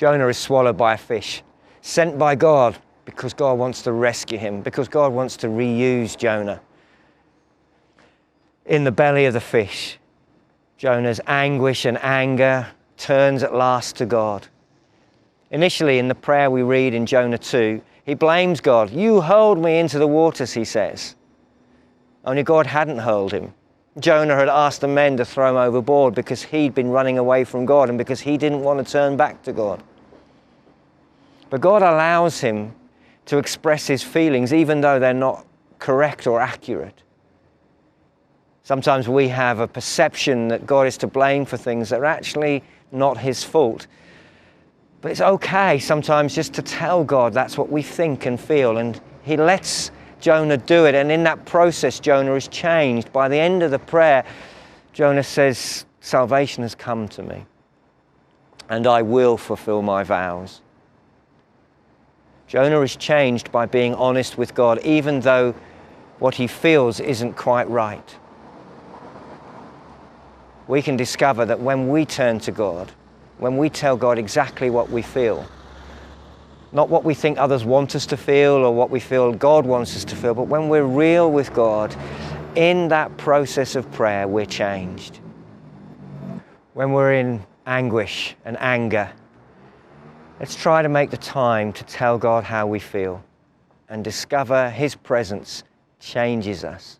Jonah is swallowed by a fish, sent by God because God wants to rescue him, because God wants to reuse Jonah. In the belly of the fish, Jonah's anguish and anger turns at last to God. Initially, in the prayer we read in Jonah 2, he blames God. "You hurled me into the waters," he says. Only God hadn't hurled him. Jonah had asked the men to throw him overboard because he'd been running away from God and because he didn't want to turn back to God. But God allows him to express his feelings even though they're not correct or accurate. Sometimes we have a perception that God is to blame for things that are actually not his fault. But it's okay sometimes just to tell God that's what we think and feel, and he lets Jonah do it, and in that process Jonah is changed. By the end of the prayer, Jonah says, "Salvation has come to me, and I will fulfill my vows." Jonah is changed by being honest with God, even though what he feels isn't quite right. We can discover that when we turn to God, when we tell God exactly what we feel, not what we think others want us to feel or what we feel God wants us to feel, but when we're real with God, in that process of prayer, we're changed. When we're in anguish and anger, let's try to make the time to tell God how we feel and discover his presence changes us.